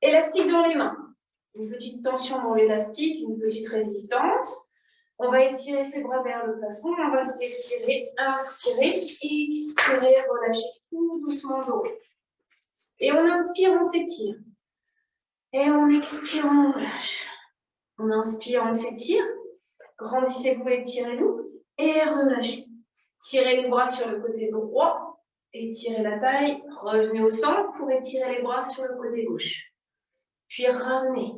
Élastique dans les mains. Une petite tension dans l'élastique, une petite résistance. On va étirer ses bras vers le plafond. On va s'étirer, inspirer, expirer, relâcher tout doucement dos. Et on inspire, on s'étire. Et on expire, on relâche. On inspire, on s'étire. Grandissez-vous, étirez-vous. Et relâchez. Tirez les bras sur le côté droit. Étirez la taille. Revenez au centre pour étirer les bras sur le côté gauche. Puis ramenez.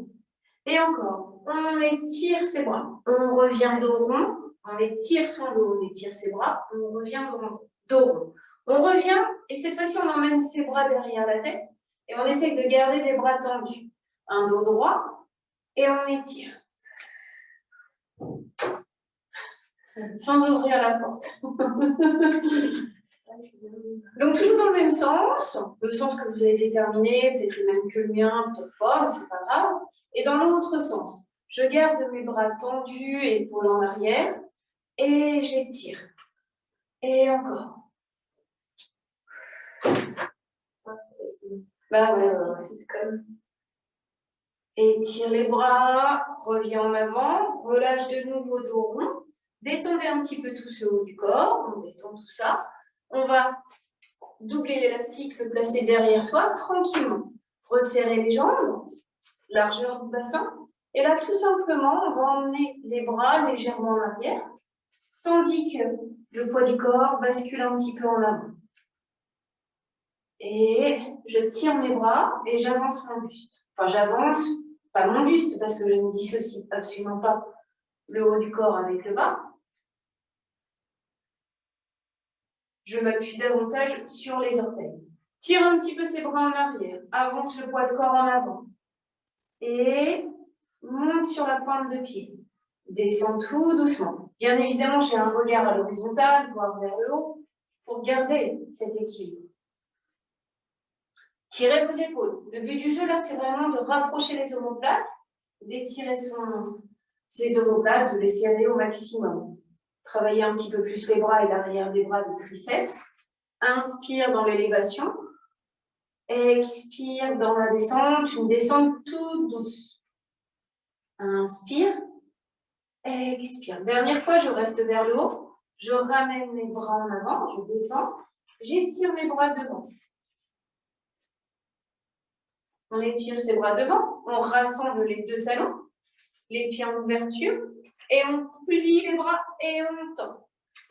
Et encore. On étire ses bras. On revient dos rond. On étire son dos. On étire ses bras. On revient dos rond. On revient. Et cette fois-ci, on emmène ses bras derrière la tête. Et on essaye de garder les bras tendus. Un dos droit. Et on étire. Sans ouvrir la porte. Donc, toujours dans le même sens, le sens que vous avez déterminé, peut-être le même que le mien, peut-être pas, mais c'est pas grave. Et dans l'autre sens, je garde mes bras tendus, épaules en arrière, et j'étire. Et encore. Bah ouais, c'est comme. Étire les bras, reviens en avant, relâche de nouveau dos rond. Détendez un petit peu tout ce haut du corps, on détend tout ça. On va doubler l'élastique, le placer derrière soi, tranquillement. Resserrer les jambes, largeur du bassin. Et là, tout simplement, on va emmener les bras légèrement en arrière, tandis que le poids du corps bascule un petit peu en avant. Et je tire mes bras et j'avance mon buste. Enfin, j'avance, pas mon buste, parce que je ne dissocie absolument pas le haut du corps avec le bas. Je m'appuie davantage sur les orteils. Tire un petit peu ses bras en arrière. Avance le poids de corps en avant. Et monte sur la pointe de pied. Descends tout doucement. Bien évidemment, j'ai un regard à l'horizontale, voire vers le haut, pour garder cet équilibre. Tirez vos épaules. Le but du jeu, là, c'est vraiment de rapprocher les omoplates, d'étirer ses omoplates, de les serrer au maximum. Travailler un petit peu plus les bras et l'arrière des bras, des triceps. Inspire dans l'élévation. Expire dans la descente, une descente toute douce. Inspire. Expire. Dernière fois, je reste vers le haut. Je ramène mes bras en avant, je détends. J'étire mes bras devant. On étire ses bras devant. On rassemble les deux talons, les pieds en ouverture. Et on plie les bras et on tend.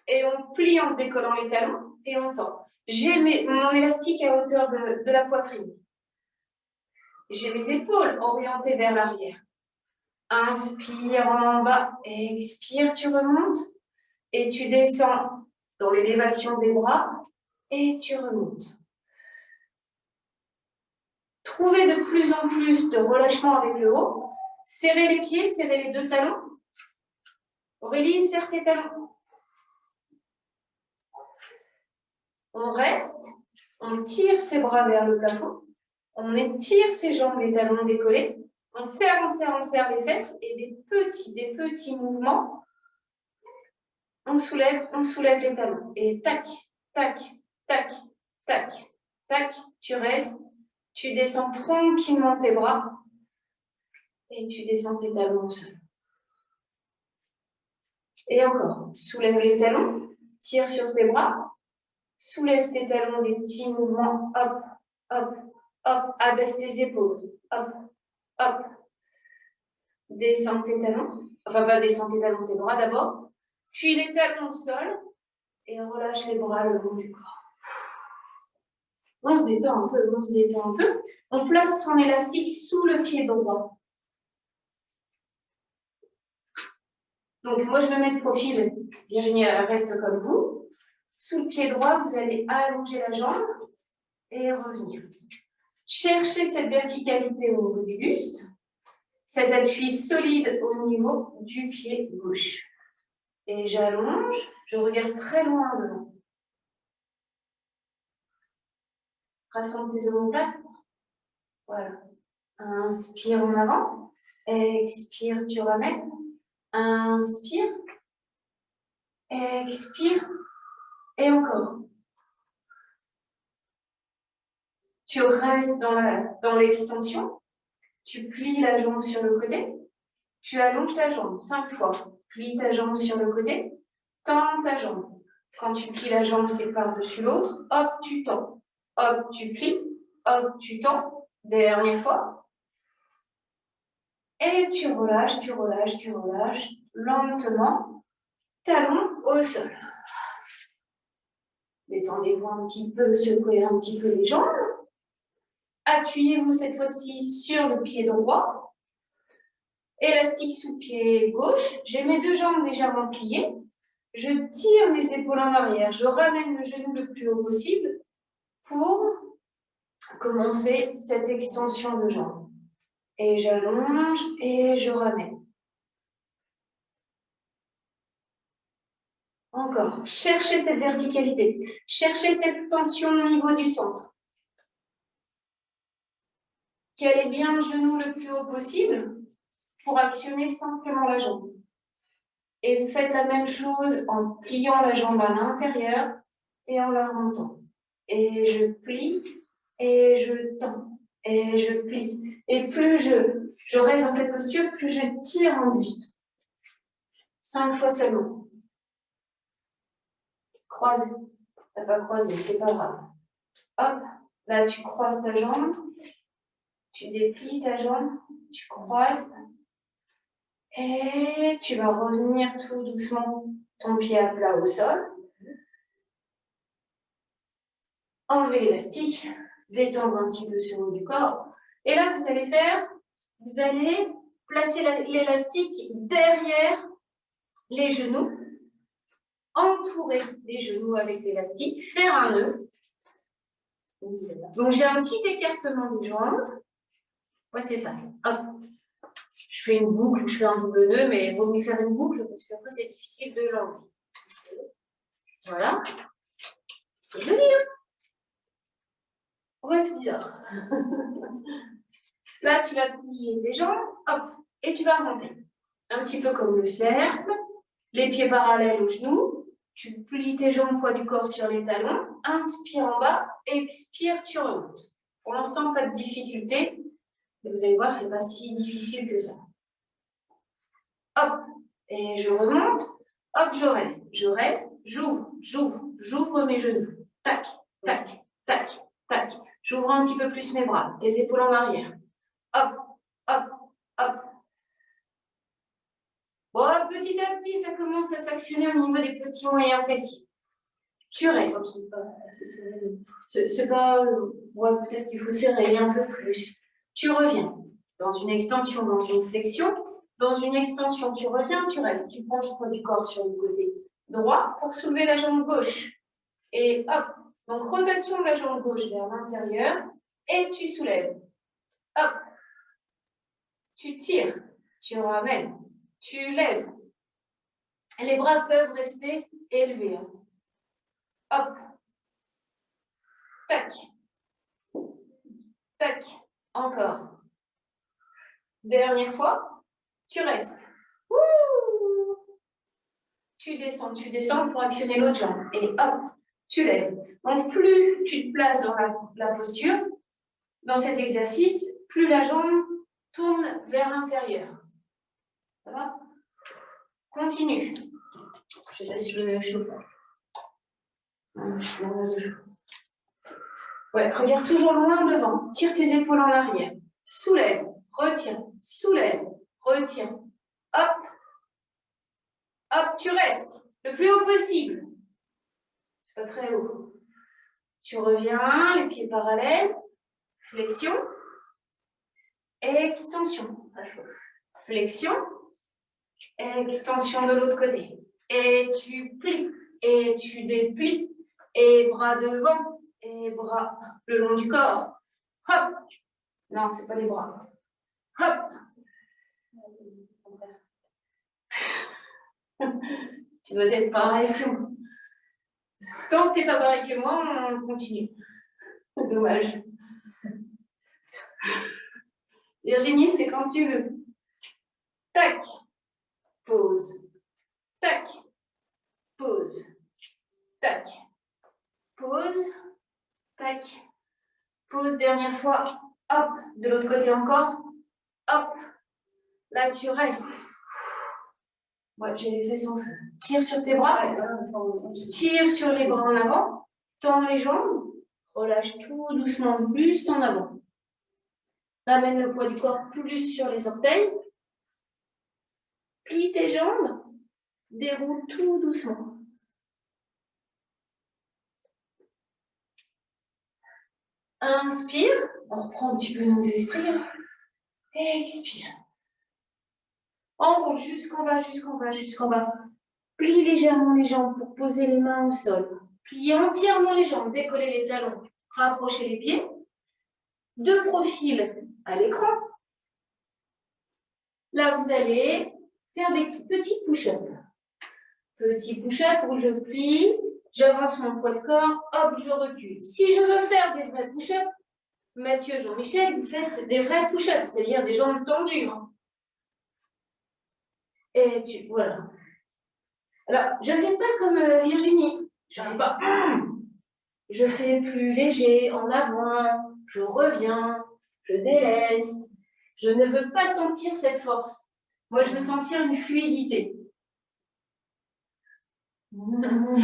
Et on plie en décollant les talons et on tend. J'ai mon élastique à hauteur de la poitrine. J'ai mes épaules orientées vers l'arrière. Inspire en bas, expire, tu remontes et tu descends dans l'élévation des bras et tu remontes. Trouvez de plus en plus de relâchement avec le haut. Serrez les pieds, serrez les deux talons. Aurélie, serre tes talons. On reste, on tire ses bras vers le plafond, on étire ses jambes, les talons décollés. On serre les fesses et des petits mouvements. On soulève les talons. Et tac, tac, tac, tac, tac. Tu restes, tu descends tranquillement tes bras et tu descends tes talons au sol. Et encore, soulève les talons, tire sur tes bras, soulève tes talons, des petits mouvements, hop, hop, hop, abaisse tes épaules, hop, hop. Descends tes talons, enfin pas descends tes talons, tes bras d'abord, puis les talons au sol et relâche les bras le long du corps. On se détend un peu, on se détend un peu. On place son élastique sous le pied droit. Donc moi je me mets de profil, Virginie reste comme vous. Sous le pied droit, vous allez allonger la jambe et revenir. Cherchez cette verticalité au niveau du buste, cet appui solide au niveau du pied gauche. Et j'allonge, je regarde très loin devant. Rassemble tes omoplates. Voilà. Inspire en avant. Expire, tu ramènes. Inspire. Expire. Et encore. Tu restes dans l'extension. Tu plies la jambe sur le côté. Tu allonges ta jambe 5 fois. Plie ta jambe sur le côté. Tends ta jambe. Quand tu plies la jambe, c'est par-dessus l'autre. Hop, tu tends. Hop, tu plies. Hop, tu tends. Dernière fois. Et tu relâches, tu relâches, tu relâches. Lentement. Talon au sol. Détendez-vous un petit peu, secouez un petit peu les jambes. Appuyez-vous cette fois-ci sur le pied droit. Élastique sous pied gauche. J'ai mes deux jambes légèrement pliées. Je tire mes épaules en arrière. Je ramène le genou le plus haut possible pour commencer cette extension de jambes. Et j'allonge et je ramène. Encore. Cherchez cette verticalité. Cherchez cette tension au niveau du centre. Calez bien le genou le plus haut possible pour actionner simplement la jambe. Et vous faites la même chose en pliant la jambe à l'intérieur et en la remontant. Et je plie et je tends et je plie. Et plus je reste dans cette posture, plus je tire mon buste. 5 fois seulement. Croise. T'as pas croisé, c'est pas grave. Hop, là tu croises ta jambe. Tu déplies ta jambe. Tu croises. Et tu vas revenir tout doucement ton pied à plat au sol. Enlevez l'élastique, détendre un petit peu sur le haut du corps. Et là, vous allez placer l'élastique derrière les genoux, entourer les genoux avec l'élastique, faire un nœud. Donc, j'ai un petit écartement des jambes. Ouais, c'est ça. Hop. Je fais une boucle ou je fais un double nœud, mais il vaut mieux faire une boucle parce qu'après, c'est difficile de l'enlever. Voilà. C'est joli, hein? Ouais, c'est bizarre. Là, tu vas plier tes jambes, hop, et tu vas remonter. Un petit peu comme le cercle, les pieds parallèles aux genoux. Tu plies tes jambes, poids du corps sur les talons. Inspire en bas, expire, tu remontes. Pour l'instant, pas de difficulté. Mais vous allez voir, c'est pas si difficile que ça. Hop, et je remonte. Hop, je reste, j'ouvre mes genoux. Tac, tac, tac, tac. J'ouvre un petit peu plus mes bras, tes épaules en arrière. Hop, hop, hop. Bon, petit à petit, ça commence à s'actionner au niveau des petits moyens fessiers. Tu restes. C'est pas... Ouais, peut-être qu'il faut serrer un peu plus. Tu reviens dans une extension, dans une flexion. Dans une extension, tu reviens, tu restes. Tu penches le poids du corps sur le côté droit pour soulever la jambe gauche. Et hop. Donc, rotation de la jambe gauche vers l'intérieur. Et tu soulèves. Hop. Tu tires. Tu ramènes. Tu lèves. Les bras peuvent rester élevés. Hop. Tac. Tac. Encore. Dernière fois. Tu restes. Ouh. Tu descends pour actionner l'autre jambe. Et hop, tu lèves. Donc, plus tu te places dans la posture, dans cet exercice, plus la jambe tourne vers l'intérieur. Ça va? Continue. Je laisse le chauffeur. Ouais, regarde toujours loin devant. Tire tes épaules en arrière. Soulève, retire, soulève, retire. Hop. Hop, tu restes le plus haut possible. C'est pas très haut. Tu reviens, les pieds parallèles. Flexion. Extension. Ça chauffe. Flexion. Extension de l'autre côté. Et tu plies. Et tu déplies. Et bras devant. Et bras le long du corps. Hop. Non, c'est pas les bras. Hop. Tu dois être pareil que moi. Tant que tu n'es pas pareil que moi, on continue. Dommage. Virginie, c'est quand tu veux. Tac. Pause. Tac. Pause. Tac. Pause. Tac. Pause, dernière fois. Hop. De l'autre côté encore. hop. Là, tu restes. Ouais, j'ai les fesses en feu. Tire sur tes bras. Tire sur les bras en avant. Tends les jambes. Relâche tout doucement, plus en avant. Ramène le poids du corps plus sur les orteils. Plie tes jambes. Déroule tout doucement. Inspire. On reprend un petit peu nos esprits. Expire. Enroule jusqu'en bas, jusqu'en bas, jusqu'en bas. Plie légèrement les jambes pour poser les mains au sol. Pliez entièrement les jambes, décollez les talons, rapprochez les pieds. De profil à l'écran. Là, vous allez faire des petits push-ups. Petit push-up où je plie, j'avance mon poids de corps, hop, je recule. Si je veux faire des vrais push-ups, Mathieu, Jean-Michel, vous faites des vrais push-ups, c'est-à-dire des jambes tendues. Et voilà. Alors, je ne fais pas comme Virginie. Je ne fais pas. Je fais plus léger, en avant, je reviens, je délaisse. Je ne veux pas sentir cette force. Moi, je veux sentir une fluidité. Non,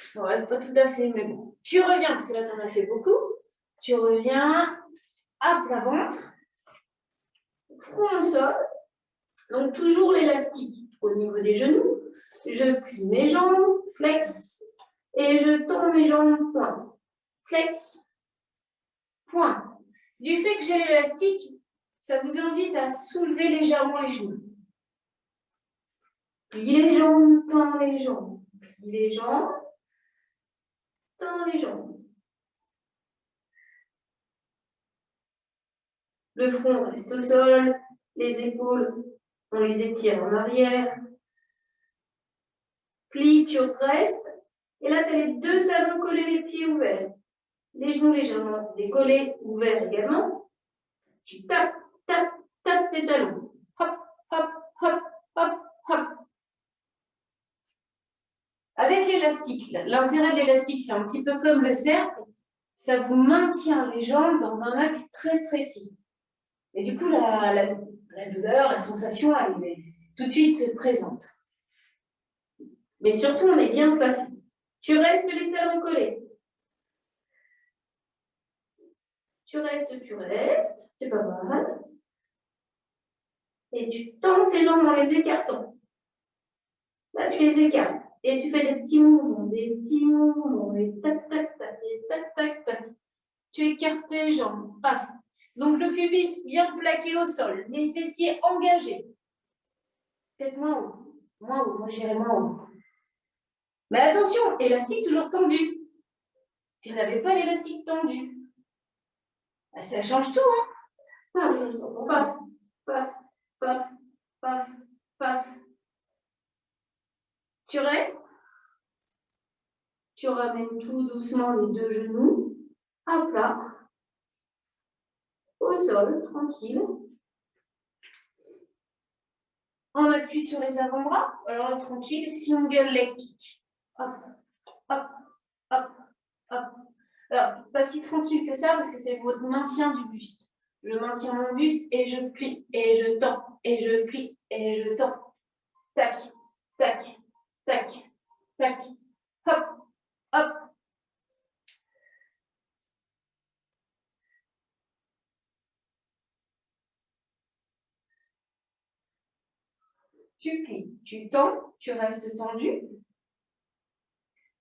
c'est pas tout à fait, mais bon. Tu reviens, parce que là, tu en as fait beaucoup. Tu reviens, à plat ventre, front au sol. Donc, toujours l'élastique au niveau des genoux. Je plie mes jambes, flex, et je tends mes jambes, pointe. Flex, pointe. Du fait que j'ai l'élastique, ça vous invite à soulever légèrement les genoux. Plie les jambes, tends les jambes. Plie les jambes, tends les jambes. Le front reste au sol, les épaules, on les étire en arrière. Plie, tu restes. Et là, tu as les deux talons collés, les pieds ouverts. Les genoux légèrement décollés, ouverts également. Tu tapes, tapes, tapes tes talons. Hop, hop, hop, hop, hop. Avec l'élastique, l'intérêt de l'élastique, c'est un petit peu comme le cercle. Ça vous maintient les jambes dans un axe très précis. Et du coup, la douleur, la sensation, elle est tout de suite présente. Mais surtout, on est bien placé. Tu restes les talons collés. Tu restes, c'est pas mal. Et tu tends tes jambes en les écartant. Là, tu les écartes. Et tu fais des petits mouvements, et tac, tac, tac, et tac, tac, tac. Tu écartes tes jambes, paf. Donc, le pubis bien plaqué au sol, les fessiers engagés. Peut-être moins haut. Moins haut, moi j'irai moins haut. Mais attention, élastique toujours tendu. Tu n'avais pas l'élastique tendu. Ben, ça change tout, hein. Paf, paf, paf, paf, paf. Tu restes. Tu ramènes tout doucement les deux genoux à plat. Au sol, tranquille. On appuie sur les avant-bras. Alors là, tranquille, single leg kick. Hop, hop, hop, hop. Alors, pas si tranquille que ça parce que c'est votre maintien du buste. Je maintiens mon buste et je plie et je tends et je plie et je tends. Tac, tac, tac, tac. Hop, hop. Tu plies, tu tends, tu restes tendu.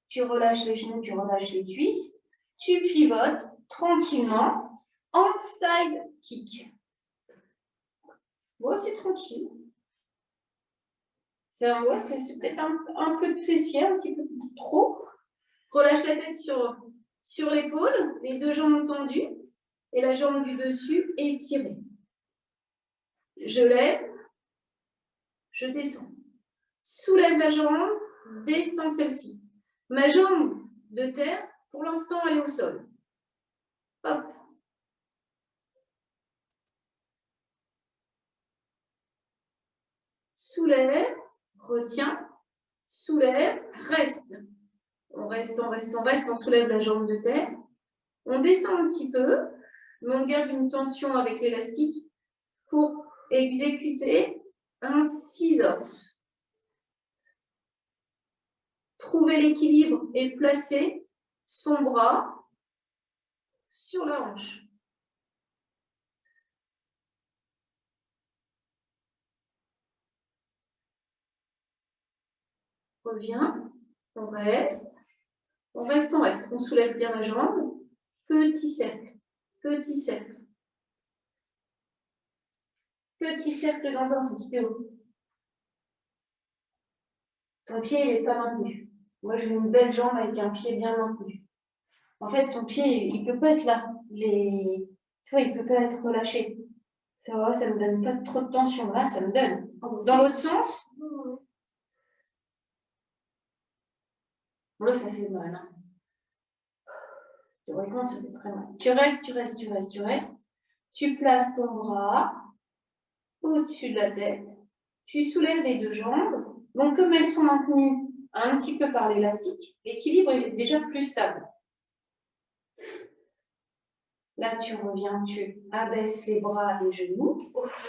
Tu relâches les genoux, tu relâches les cuisses. Tu pivotes tranquillement en side kick. Bon, c'est tranquille. C'est peut-être un peu de fessier, un petit peu trop. Relâche la tête sur l'épaule, les deux jambes tendues et la jambe du dessus étirée. Je lève, je descends. Soulève la jambe, descends celle-ci. Ma jambe de terre, pour l'instant, elle est au sol. Hop. Soulève, retiens, soulève, reste. On reste, on reste, on reste, on soulève la jambe de terre. On descend un petit peu. mais on garde une tension avec l'élastique pour exécuter un scissors. Trouver l'équilibre et placer son bras sur la hanche. Revient, on reste, on reste, on reste. On soulève bien la jambe. Petit cercle, petit cercle. Petit cercle dans un sens plus haut. Ton pied, il n'est pas maintenu. Moi, je veux une belle jambe avec un pied bien maintenu. En fait, ton pied, il ne peut pas être là. Tu vois, il ne peut pas être relâché. Ça va, ça ne me donne pas trop de tension. Là, ça me donne. Dans l'autre sens, là, ça fait mal. Hein. Théoriquement, ça fait très mal. Tu restes, tu restes, tu restes, tu restes. Tu places ton bras au-dessus de la tête. Tu soulèves les deux jambes. Donc, comme elles sont maintenues un petit peu par l'élastique, l'équilibre est déjà plus stable. Là, tu reviens, tu abaisses les bras, les genoux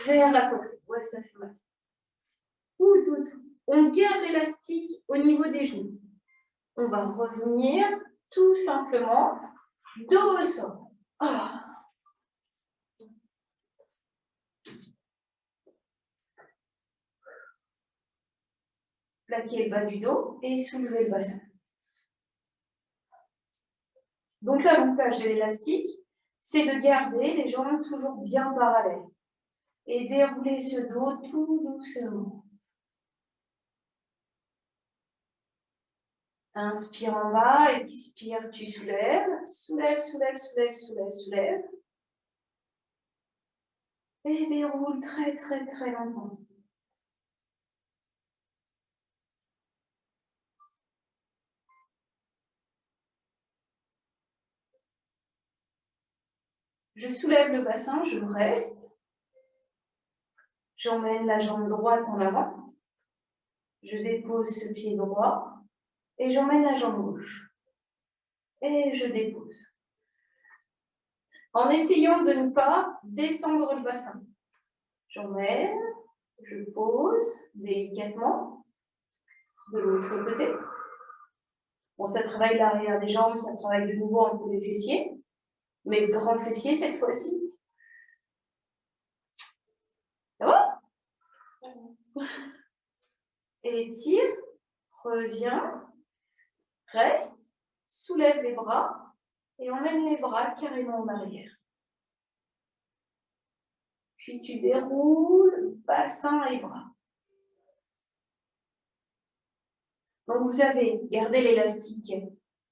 vers la poitrine. Ouais, ça fait mal. On garde l'élastique au niveau des genoux. On va revenir tout simplement dos au sol. Oh. Plaquer le bas du dos et soulever le bassin. Donc l'avantage de l'élastique, c'est de garder les jambes toujours bien parallèles et dérouler ce dos tout doucement. Inspire en bas, expire, tu soulèves, soulève, soulève, soulève, soulève, soulève. Et déroule très, très, très lentement. Je soulève le bassin, je reste. J'emmène la jambe droite en avant. Je dépose ce pied droit et j'emmène la jambe gauche. Et je dépose. En essayant de ne pas descendre le bassin. J'emmène, je pose délicatement de l'autre côté. Bon, ça travaille l'arrière des jambes, ça travaille de nouveau entre les fessiers, mais le grand fessier cette fois-ci. Ça va? Et tire, reviens, reste, soulève les bras et emmène les bras carrément en arrière. Puis tu déroules bassin et bras. Donc vous avez gardé l'élastique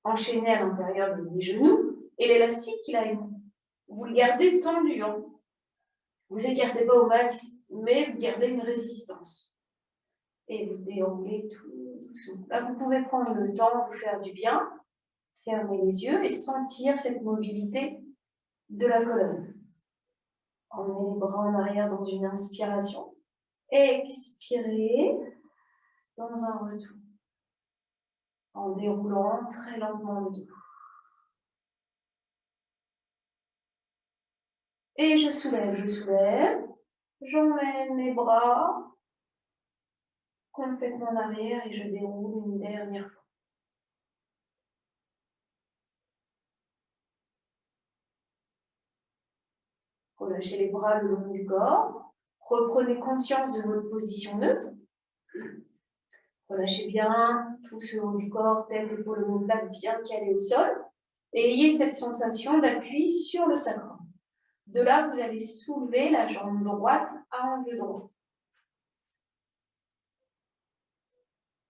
enchaîné à l'intérieur des genoux et l'élastique, vous le gardez tendu. Hein. Vous écartez pas au max, mais vous gardez une résistance. Et vous déroulez tout doucement. Là, vous pouvez prendre le temps, vous faire du bien, fermer les yeux et sentir cette mobilité de la colonne. Emmenez les bras en arrière dans une inspiration. Expirez dans un retour. En déroulant très lentement le dos. Et je soulève. J'emmène mes bras complètement en arrière et je déroule une dernière fois. Relâchez les bras le long du corps. Reprenez conscience de votre position neutre. Relâchez bien tout ce long du corps, tête, épaules, omoplates bien calées au sol. Et ayez cette sensation d'appui sur le sacrum. De là, vous allez soulever la jambe droite à angle droit.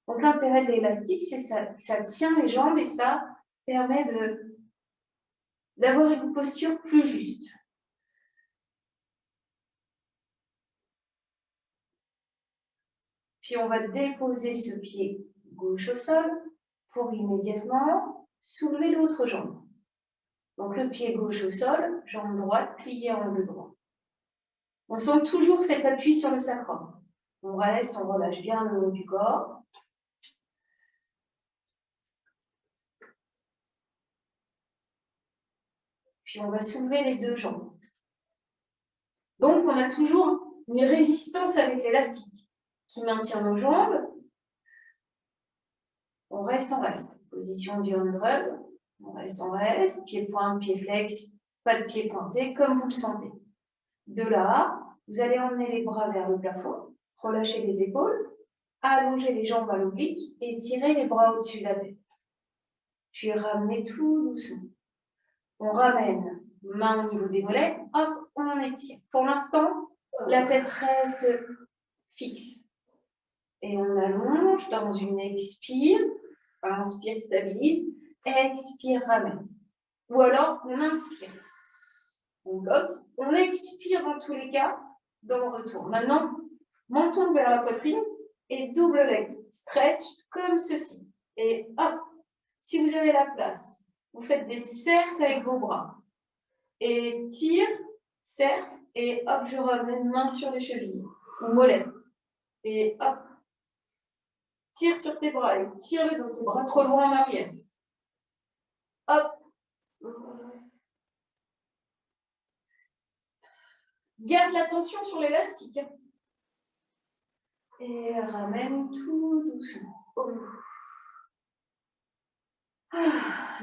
Donc l'intérêt de l'élastique, c'est que ça tient les jambes et ça permet d'avoir une posture plus juste. Puis on va déposer ce pied gauche au sol pour immédiatement soulever l'autre jambe. Donc le pied gauche au sol, jambe droite pliée à angle droit. On sent toujours cet appui sur le sacrum. On reste, on relâche bien le haut du corps. Puis on va soulever les deux jambes. Donc, on a toujours une résistance avec l'élastique qui maintient nos jambes. On reste. Position du hand drug. On reste. Pied pointe, pied flex, pas de pied pointé, comme vous le sentez. De là, vous allez emmener les bras vers le plafond, relâcher les épaules, allonger les jambes à l'oblique et tirer les bras au-dessus de la tête. Puis ramener tout doucement. On ramène main au niveau des mollets, hop, on étire. Pour l'instant, la tête reste fixe. Et on allonge dans une expire. Inspire, stabilise. Expire, ramène. Ou alors, on inspire. On bloque. On expire dans tous les cas, dans le retour. Maintenant, menton vers la poitrine et double leg. Stretch comme ceci. Et hop, si vous avez la place, vous faites des cercles avec vos bras. Et tire, cercle, et hop, je ramène main sur les chevilles. Ou mollet. Et hop, tire sur tes bras et tire le dos, tes bras trop loin en arrière. Hop. Garde la tension sur l'élastique. Et ramène tout doucement.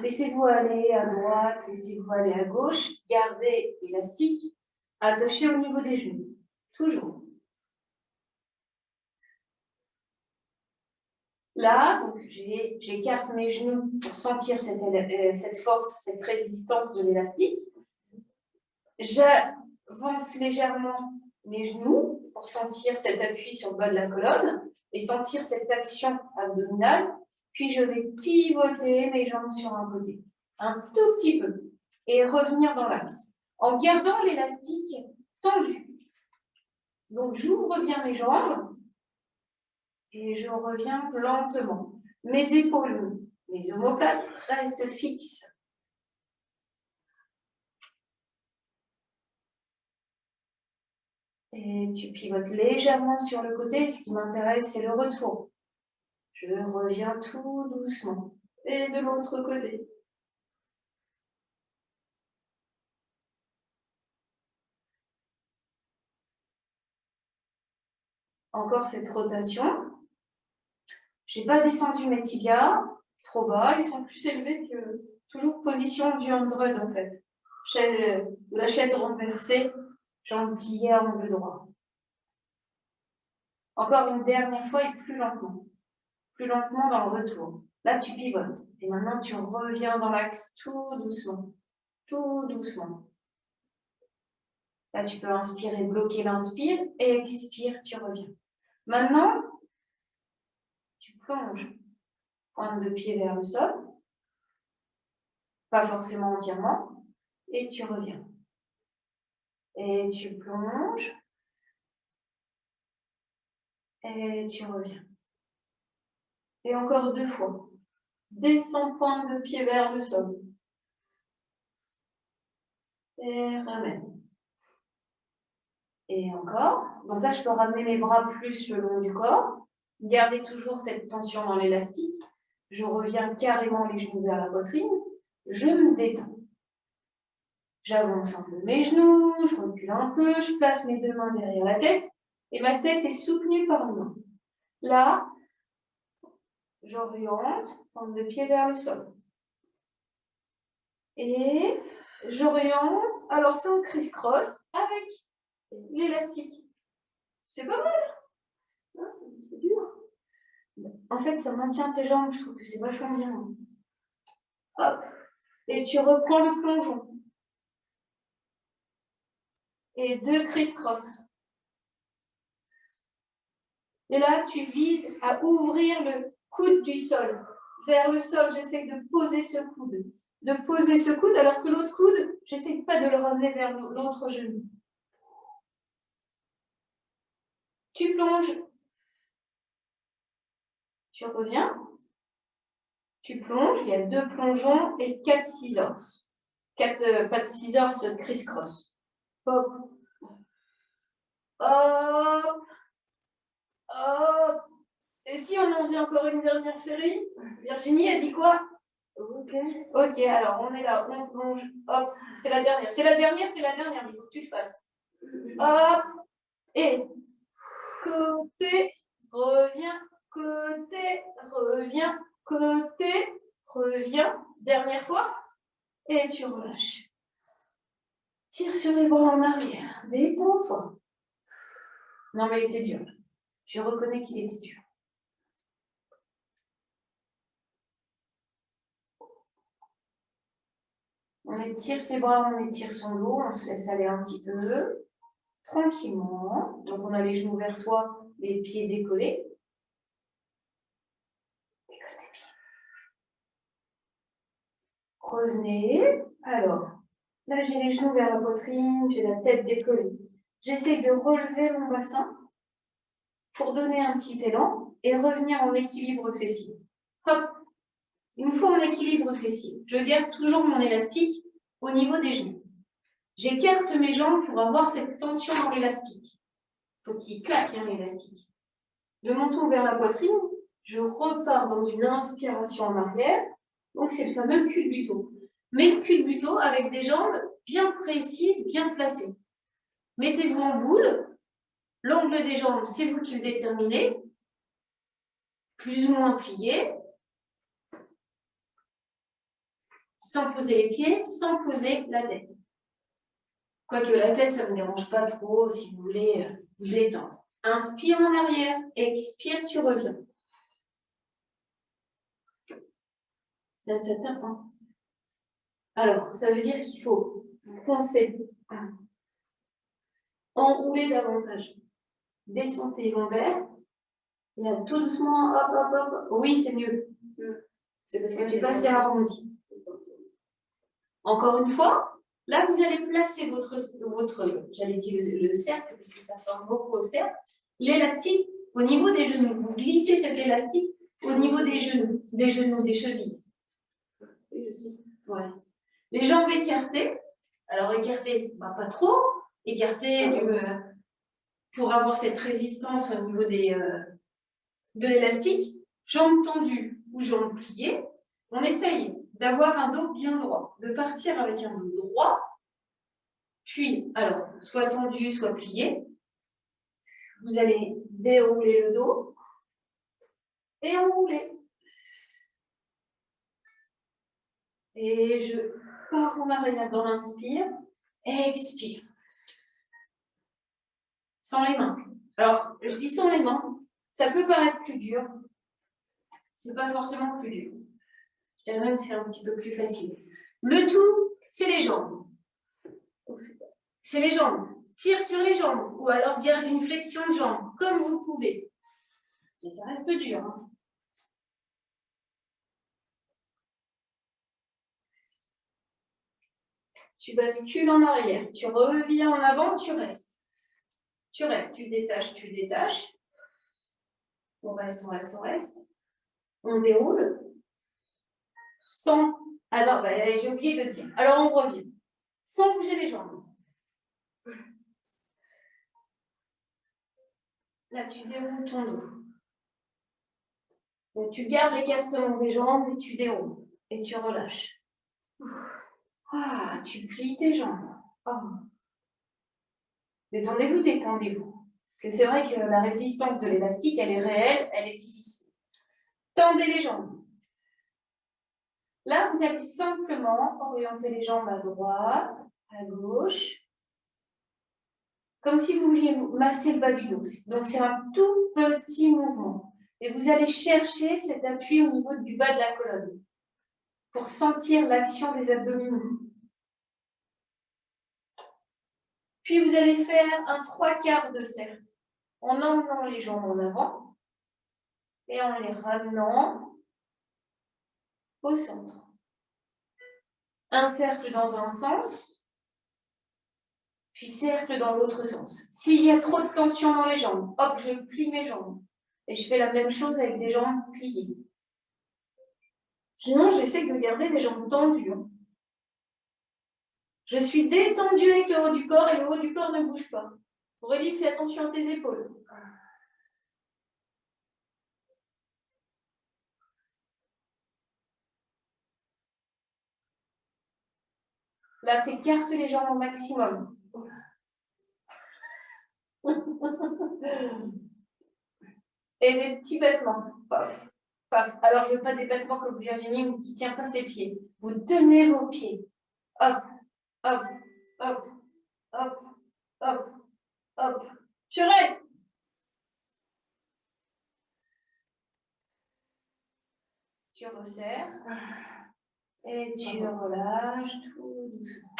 Laissez-vous aller à droite, laissez-vous aller à gauche. Gardez l'élastique attaché au niveau des genoux. Toujours. Là, donc j'écarte mes genoux pour sentir cette force, cette résistance de l'élastique. J'avance légèrement mes genoux pour sentir cet appui sur le bas de la colonne et sentir cette action abdominale. Puis je vais pivoter mes jambes sur un côté, un tout petit peu, et revenir dans l'axe, en gardant l'élastique tendu. Donc j'ouvre bien mes jambes et je reviens lentement. Mes épaules, mes omoplates restent fixes. Et tu pivotes légèrement sur le côté. Ce qui m'intéresse, c'est le retour. Je reviens tout doucement. Et de l'autre côté. Encore cette rotation. Je n'ai pas descendu mes tibias trop bas. Ils sont plus élevés que toujours position du hand drug en fait. De la chaise renversée, jambes pliées à angle droit. Encore une dernière fois et plus lentement. Plus lentement dans le retour. Là, tu pivotes. Et maintenant, tu reviens dans l'axe tout doucement. Tout doucement. Là, tu peux inspirer, bloquer l'inspire et expire, tu reviens. Maintenant, tu plonges. Pointe de pied vers le sol. Pas forcément entièrement. Et tu reviens. Et tu plonges. Et tu reviens. Et encore 2 fois. Descends, pointe de pied vers le sol. Et ramène. Et encore. Donc là, je peux ramener mes bras plus le long du corps. Garder toujours cette tension dans l'élastique. Je reviens carrément les genoux vers la poitrine. Je me détends. J'avance un peu mes genoux, je recule un peu, je place mes 2 mains derrière la tête et ma tête est soutenue par mes mains. Là, j'oriente, pointe de pied vers le sol. Et j'oriente, alors c'est en criss-cross avec l'élastique. C'est pas mal. C'est dur. En fait, ça maintient tes jambes, je trouve que c'est vachement bien. Hop. Et tu reprends le plongeon. Et 2 criss-cross. Et là, tu vises à ouvrir le coude du sol. Vers le sol, j'essaie de poser ce coude. De poser ce coude, alors que l'autre coude, j'essaie pas de le ramener vers l'autre genou. Tu plonges. Tu reviens. Tu plonges. Il y a 2 plongeons et 4 scissors. 4 pas de scissors, criss-cross. Hop. Hop. Hop. Et si on en faisait encore une dernière série? Virginie a dit quoi? Ok. Ok, alors on est là, on plonge. Hop, c'est la dernière. C'est la dernière, c'est la dernière. Il faut que tu le fasses. Hop, et côté, reviens, côté, reviens, côté, reviens. Dernière fois. Et tu relâches. Tire sur les bras en arrière. Détends-toi. Non, mais il était dur. Je reconnais qu'il était dur. On étire ses bras, on étire son dos, on se laisse aller un petit peu, tranquillement. Donc on a les genoux vers soi, les pieds décollés. Décolle tes pieds. Revenez. Alors, là j'ai les genoux vers la poitrine, j'ai la tête décollée. J'essaye de relever mon bassin pour donner un petit élan et revenir en équilibre fessier. Hop. Une fois en équilibre fessier, je garde toujours mon élastique au niveau des genoux. J'écarte mes jambes pour avoir cette tension dans l'élastique. Il faut qu'il claque l'élastique. De menton vers la poitrine, je repars dans une inspiration en arrière. Donc c'est le fameux cul-buto. Mais cul-buto avec des jambes bien précises, bien placées. Mettez-vous en boule. L'angle des jambes, c'est vous qui le déterminez. Plus ou moins plié. Sans poser les pieds, sans poser la tête. Quoique la tête, ça ne me dérange pas trop si vous voulez vous détendre. Inspire en arrière, expire, tu reviens. Ça tape, hein. Alors, ça veut dire qu'il faut penser à enrouler davantage. Descendez lombaires. Et là, tout doucement, hop, hop, hop. Oui, c'est mieux. C'est parce que tu n'es pas assez arrondi. Encore une fois, là, vous allez placer votre j'allais dire le cercle, parce que ça ressemble beaucoup au cercle, l'élastique au niveau des genoux. Vous glissez cet élastique au niveau des genoux, des chevilles. Ouais. Les jambes écartées. Alors, écartées, bah, pas trop. Écartées pour avoir cette résistance au niveau de l'élastique. Jambes tendues ou jambes pliées. On essaye d'avoir un dos bien droit, de partir avec un dos droit. Puis, alors, soit tendu, soit plié. Vous allez dérouler le dos et enrouler. Et je pars en arrière dans l'inspire. Expire. Sans les mains. Alors, je dis sans les mains. Ça peut paraître plus dur. C'est pas forcément plus dur. Je dirais même que c'est un petit peu plus facile. Le tout, c'est les jambes. C'est les jambes. Tire sur les jambes. Ou alors garde une flexion de jambes, comme vous pouvez. Mais ça reste dur. Hein. Tu bascules en arrière. Tu reviens en avant, tu restes. Tu restes, tu détaches, tu détaches. On reste, on reste, on reste. On déroule. Sans... Ah non, bah, j'ai oublié de le dire. Alors on revient. Sans bouger les jambes. Là, tu déroules ton dos. Donc, tu gardes l'écartement des jambes et tu déroules. Et tu relâches. Ah, tu plies tes jambes. Oh. Détendez-vous, détendez-vous. Parce que c'est vrai que la résistance de l'élastique, elle est réelle, elle est difficile. Tendez les jambes. Là, vous allez simplement orienter les jambes à droite, à gauche, comme si vous vouliez masser le bas du dos. Donc, c'est un tout petit mouvement. Et vous allez chercher cet appui au niveau du bas de la colonne pour sentir l'action des abdominaux. Puis, vous allez faire un 3/4 de cercle en emmenant les jambes en avant et en les ramenant au centre. Un cercle dans un sens, puis cercle dans l'autre sens. S'il y a trop de tension dans les jambes, hop, je plie mes jambes. Et je fais la même chose avec des jambes pliées. Sinon, j'essaie de garder les jambes tendues. Je suis détendue avec le haut du corps et le haut du corps ne bouge pas. Aurélie, fais attention à tes épaules. Là, tu écartes les jambes au maximum. Et des petits battements. Paf, paf. Alors, je ne veux pas des battements comme Virginie qui ne tient pas ses pieds. Vous tenez vos pieds. Hop, hop, hop, hop, hop, hop. Tu restes. Tu resserres. Et tu relâches tout doucement.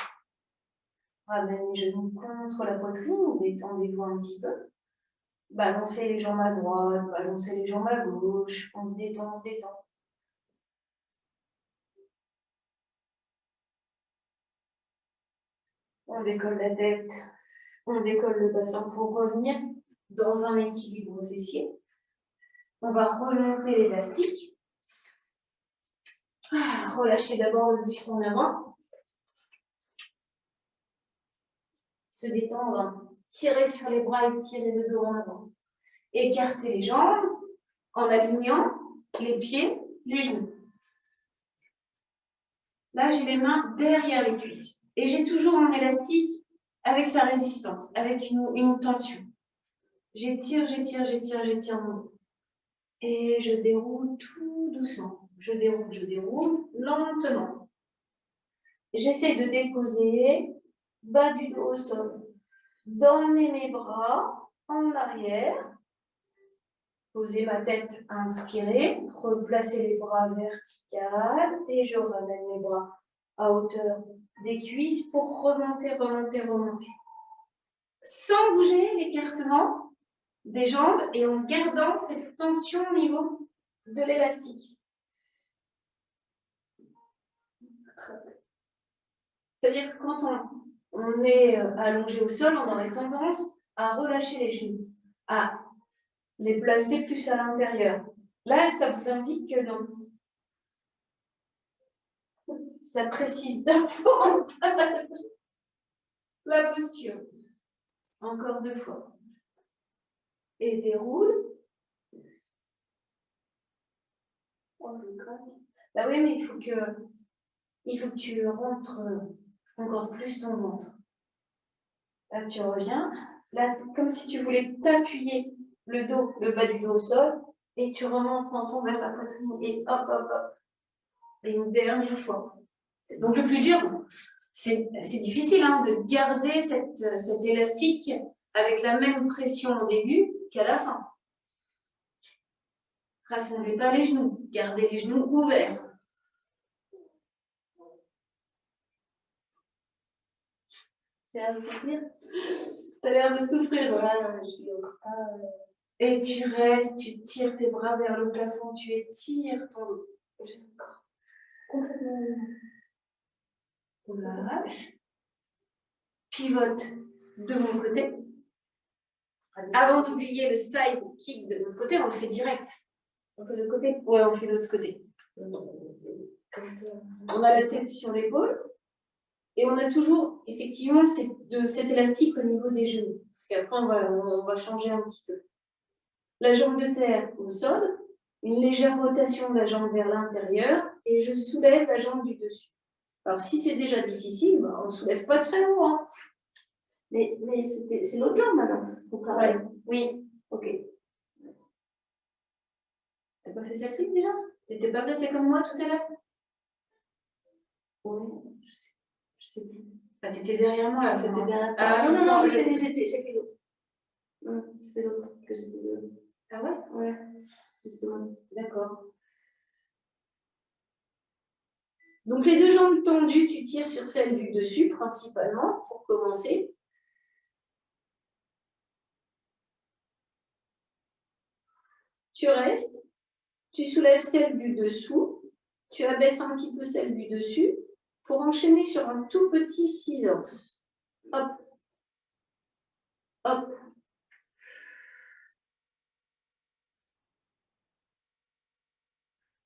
Ramène les genoux contre la poitrine, détendez-vous un petit peu. Balancez les jambes à droite, balancez les jambes à gauche. On se détend, on se détend. On décolle la tête, on décolle le bassin pour revenir dans un équilibre fessier. On va remonter l'élastique. Relâchez d'abord le buste en avant. Se détendre, tirer sur les bras et tirer le dos en avant. Écartez les jambes en alignant les pieds, les genoux. Là, j'ai les mains derrière les cuisses. Et j'ai toujours mon élastique avec sa résistance, avec une tension. J'étire, j'étire, j'étire, j'étire mon dos. Et je déroule tout doucement. Je déroule lentement. J'essaie de déposer bas du dos au sol. D'emmener mes bras en arrière. Poser ma tête, inspirer. Replacer les bras verticales. Et je ramène mes bras à hauteur des cuisses pour remonter, remonter, remonter. Sans bouger l'écartement des jambes et en gardant cette tension au niveau de l'élastique. C'est-à-dire que quand on est allongé au sol, on aurait tendance à relâcher les genoux, à les placer plus à l'intérieur. Là, ça vous indique que non. Ça précise davantage la posture. Encore 2 fois. Et déroule. Bah oui, mais il faut que tu rentres encore plus ton ventre. Là, tu reviens. Là, comme si tu voulais t'appuyer le dos, le bas du dos au sol, et tu remontes menton vers la poitrine, et hop, hop, hop. Et une dernière fois. Donc, le plus dur, c'est difficile hein, de garder cet élastique avec la même pression au début qu'à la fin. Rassemblez pas les genoux, gardez les genoux ouverts. Tu as l'air de souffrir? Tu as l'air de souffrir, voilà, je suis encore pas... Et tu restes, tu tires tes bras vers le plafond, tu étires ton dos. Complètement. On lâche. Pivote de mon côté. Avant d'oublier le side kick de l'autre côté, on le fait direct. On fait le côté? Ouais, on fait l'autre côté. On a la tête sur l'épaule. Et on a toujours, effectivement, cet élastique au niveau des genoux. Parce qu'après, on va changer un petit peu. La jambe de terre au sol, une légère rotation de la jambe vers l'intérieur, et je soulève la jambe du dessus. Alors, si c'est déjà difficile, on ne soulève pas très haut. Hein. Mais c'est l'autre jambe, maintenant, qu'on travaille. Ouais. Oui, ok. T'as pas fait celle-ci déjà? T'étais pas placée comme moi tout à l'heure? Oui, je sais plus. Ah, t'étais derrière moi, alors t'étais derrière. Ah non, j'ai fait l'autre. J'ai fait l'autre, parce que j'étais de... Ah ouais? Ouais, justement. D'accord. Donc les 2 jambes tendues, tu tires sur celle du dessus, principalement, pour commencer. Tu restes, tu soulèves celle du dessous, tu abaisses un petit peu celle du dessus, pour enchaîner sur un tout petit scissors. Hop, hop.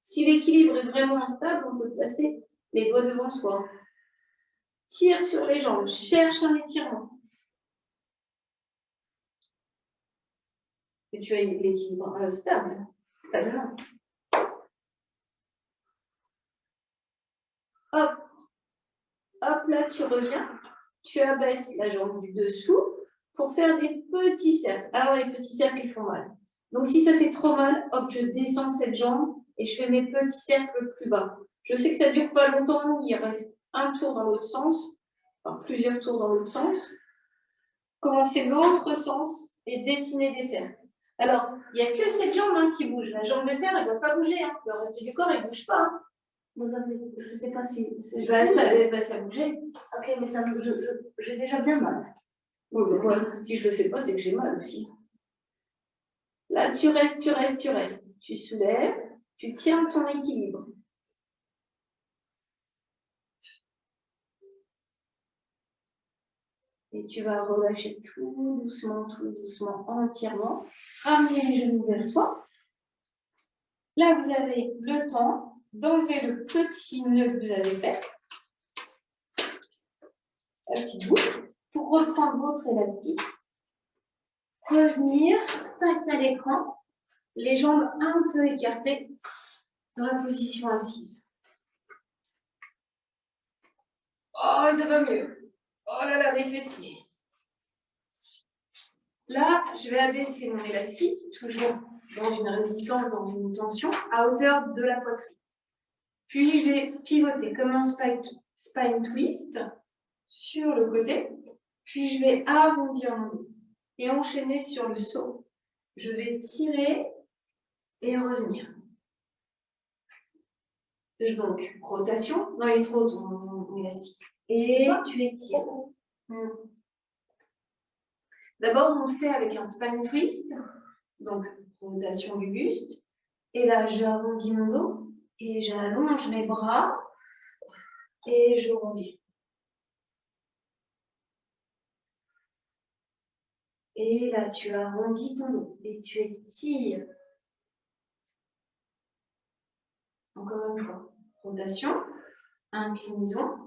Si l'équilibre est vraiment instable, on peut placer les doigts devant soi. Tire sur les jambes, cherche un étirement. Et tu as l'équilibre stable. Pas bien. Hop, Hop là, tu reviens. Tu abaisses la jambe du dessous pour faire des petits cercles. Alors, les petits cercles, ils font mal. Donc, si ça fait trop mal, hop, je descends cette jambe et je fais mes petits cercles plus bas. Je sais que ça ne dure pas longtemps, il reste un tour dans l'autre sens, enfin, plusieurs tours dans l'autre sens. Commencez l'autre sens et dessinez des cercles. Alors, il n'y a que cette jambe qui bouge. La jambe de terre, elle ne doit pas bouger. Le reste du corps, il ne bouge pas. Je ne sais pas si... Ça bougeait. Ok, mais j'ai déjà bien mal. Moi, si je ne le fais pas, c'est que j'ai mal aussi. Là, tu restes. Tu soulèves, tu tiens ton équilibre. Et tu vas relâcher tout doucement, entièrement. Ramener les genoux vers soi. Là, vous avez le temps d'enlever le petit nœud que vous avez fait. La petite boucle. Pour reprendre votre élastique. Revenir face à l'écran. Les jambes un peu écartées dans la position assise. Oh, ça va mieux. Oh là là, les fessiers. Là, je vais abaisser mon élastique, toujours dans une résistance, dans une tension, à hauteur de la poitrine. Puis, je vais pivoter comme un spine twist sur le côté. Puis, je vais arrondir mon dos et enchaîner sur le saut. Je vais tirer et revenir. Donc, rotation. Non, il est trop haut ton élastique. Et tu étires. D'abord, on le fait avec un spine twist. Donc, rotation du buste. Et là, j'arrondis mon dos et j'allonge mes bras et je reviens. Et là, tu arrondis ton dos et tu étires. Encore une fois, rotation, inclinaison.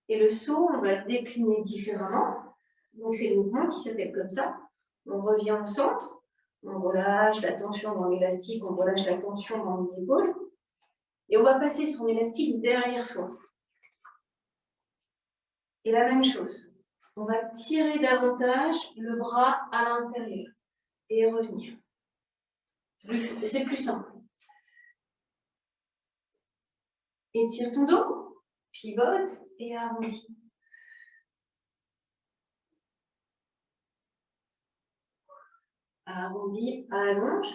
Et le saut, on va le décliner différemment. Donc, c'est le mouvement qui s'appelle comme ça. On revient au centre, on relâche la tension dans l'élastique, on relâche la tension dans les épaules. Et on va passer son élastique derrière soi. Et la même chose. On va tirer davantage le bras à l'intérieur et revenir. C'est plus simple. Étire ton dos, pivote et arrondis. Arrondis, allonge.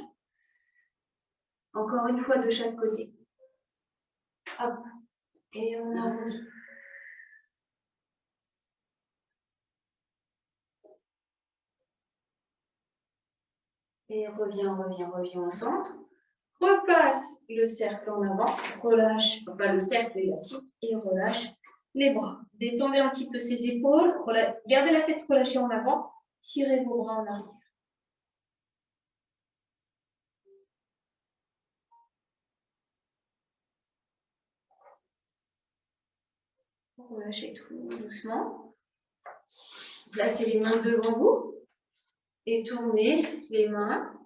Encore une fois de chaque côté. Hop. Et on arrondit. Et reviens au centre. Repasse le cercle en avant. Relâche, le cercle élastique et relâche les bras. Détendez un petit peu ses épaules. Gardez la tête relâchée en avant. Tirez vos bras en arrière. Relâchez tout doucement. Placez les mains devant vous et tournez les mains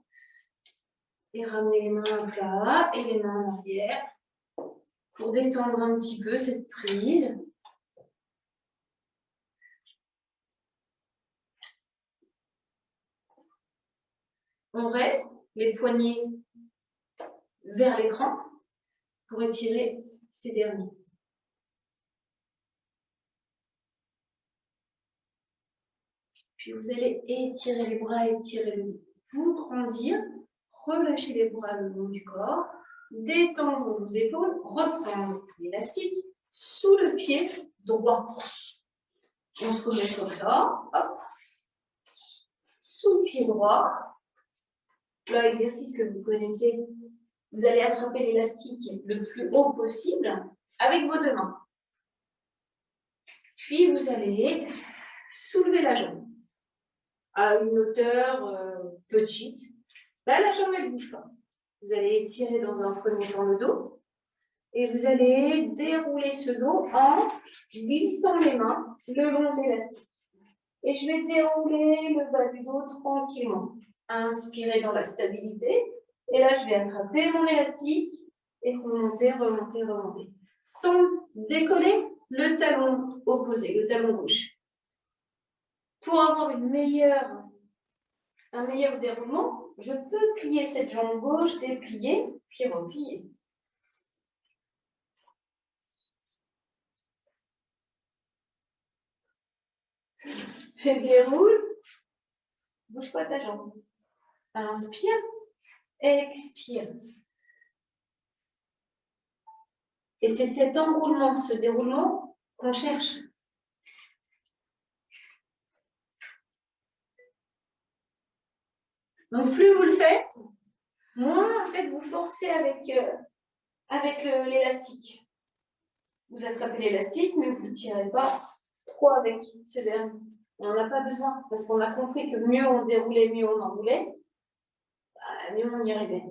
et ramenez les mains à plat et les mains en arrière pour détendre un petit peu cette prise. On reste les poignets vers l'écran pour étirer ces derniers. Puis vous allez étirer les bras, étirer le dos. Vous grandir, relâchez les bras le long du corps, détendre vos épaules, reprendre l'élastique sous le pied droit. On se remet comme ça, hop, sous le pied droit. Là, exercice que vous connaissez, vous allez attraper l'élastique le plus haut possible avec vos deux mains. Puis vous allez soulever la jambe à une hauteur petite. Là, la jambe, elle ne bouge pas. Vous allez étirer dans un premier temps le dos et vous allez dérouler ce dos en glissant les mains le long de l'élastique. Et je vais dérouler le bas du dos tranquillement. Inspirez dans la stabilité. Et là, je vais attraper mon élastique et remonter, remonter, remonter. Sans décoller le talon opposé, le talon gauche. Pour avoir un meilleur déroulement, je peux plier cette jambe gauche, déplier, puis replier. Et déroule. Bouge pas ta jambe. Inspire, expire. Et c'est cet enroulement, ce déroulement qu'on cherche. Donc plus vous le faites, moins en fait vous forcez avec l'élastique. Vous attrapez l'élastique, mais vous ne tirez pas trop avec ce dernier. On n'en a pas besoin, parce qu'on a compris que mieux on déroulait, mieux on enroulait, mieux on y arrivait.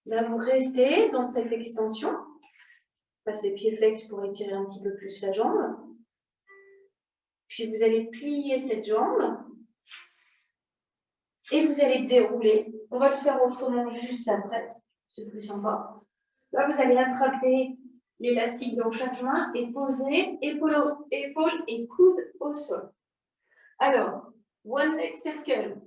Là, vous restez dans cette extension. Passez pied flex pour étirer un petit peu plus la jambe. Puis vous allez plier cette jambe. Et vous allez dérouler. On va le faire autrement juste après. C'est plus sympa. Là, vous allez attraper l'élastique dans chaque main et poser épaule et coude au sol. Alors, one leg circle.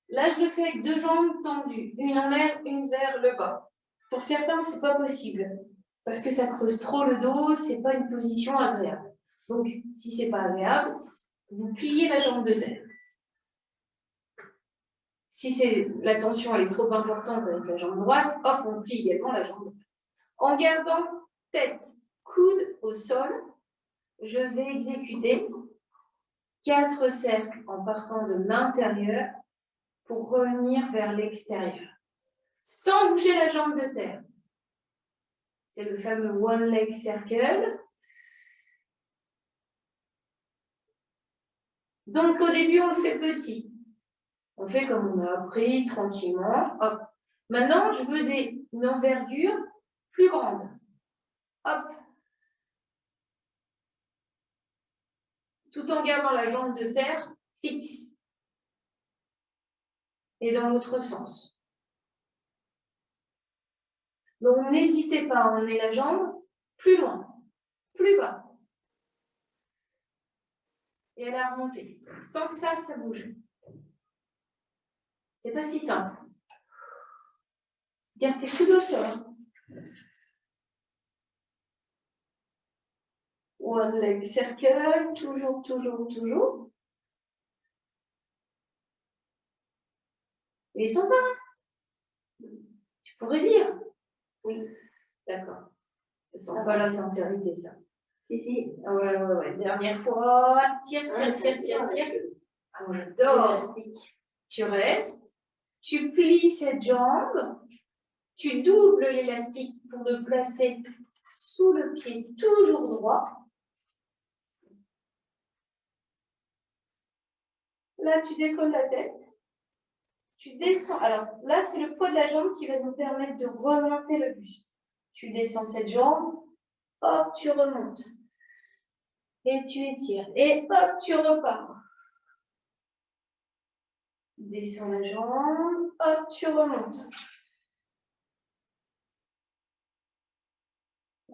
Là, je le fais avec deux jambes tendues, une en l'air, une vers le bas. Pour certains, ce n'est pas possible parce que ça creuse trop le dos, ce n'est pas une position agréable. Donc, si ce n'est pas agréable, vous pliez la jambe de terre. Si la tension elle est trop importante avec la jambe droite, hop, on plie également la jambe droite. En gardant tête, coude au sol, je vais exécuter 4 cercles en partant de l'intérieur pour revenir vers l'extérieur, sans bouger la jambe de terre. C'est le fameux one leg circle. Donc au début, on le fait petit. On fait comme on a appris, tranquillement. Hop. Maintenant, je veux une envergure plus grande. Hop. Tout en gardant la jambe de terre fixe. Et dans l'autre sens. Donc, n'hésitez pas à emmener la jambe plus loin, plus bas. Et à la remonter, sans que ça bouge. C'est pas si simple. Garde tes coudes au sol. One leg circle, toujours, toujours, toujours. Il est sympa. Tu pourrais dire. Oui, d'accord. Ça sent pas la sincérité, ça. Si, si. Ah ouais. Dernière fois. Tire. Ah, moi, j'adore. Tu restes. Tu plies cette jambe. Tu doubles l'élastique pour le placer sous le pied, toujours droit. Là, tu décolles la tête. Tu descends. Alors là, c'est le poids de la jambe qui va nous permettre de remonter le buste. Tu descends cette jambe. Hop, tu remontes. Et tu étires. Et hop, tu repars. Descends la jambe. Hop, tu remontes.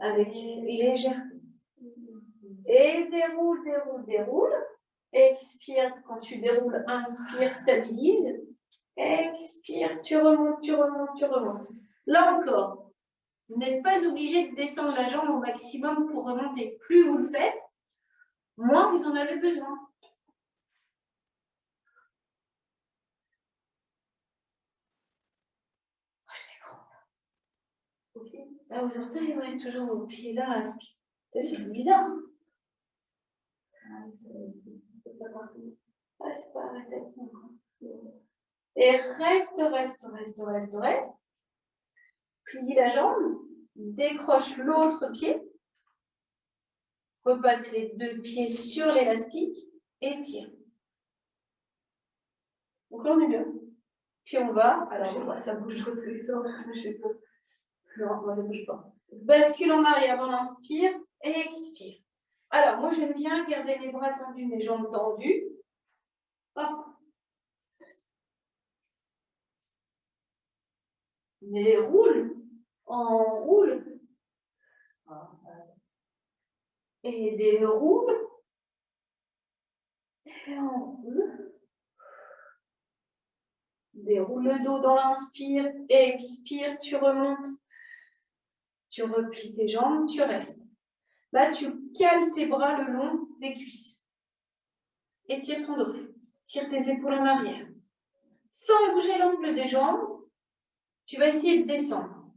Avec légèreté. Et déroule. Expire. Quand tu déroules, inspire, stabilise. Expire, tu remontes. Là encore, vous n'êtes pas obligé de descendre la jambe au maximum pour remonter. Plus vous le faites, moins vous en avez besoin. Au pied. Là, aux orteils, ouais, toujours au pied là, inspire. T'as vu, c'est bizarre. C'est pas arrêté. Et reste. Plie la jambe, décroche l'autre pied, repasse les deux pieds sur l'élastique et tire. Donc là, on est bien. Puis on va, alors je sais pas, ça bouge de tous les sens, je sais pas. Non, moi ça bouge pas. Bascule en arrière, on inspire et expire. Alors, moi, j'aime bien garder les bras tendus, mes jambes tendues. Hop. Déroule, enroule. Et déroule. Et enroule. Déroule le dos dans l'inspire, expire, tu remontes. Tu replies tes jambes, tu restes. Là, tu cales tes bras le long des cuisses. Étire ton dos. Tire tes épaules en arrière. Sans bouger l'angle des jambes, tu vas essayer de descendre.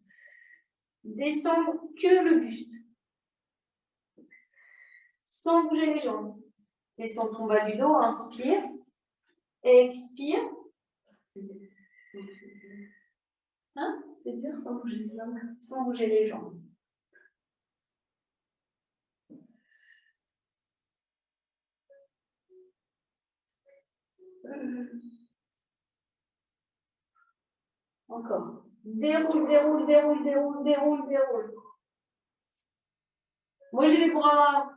Descendre que le buste. Sans bouger les jambes. Descends ton bas du dos, inspire. Expire. Hein? C'est dur sans bouger les jambes. Sans bouger les jambes. Encore. Déroule, déroule, déroule, déroule, déroule, déroule. Moi, j'ai les bras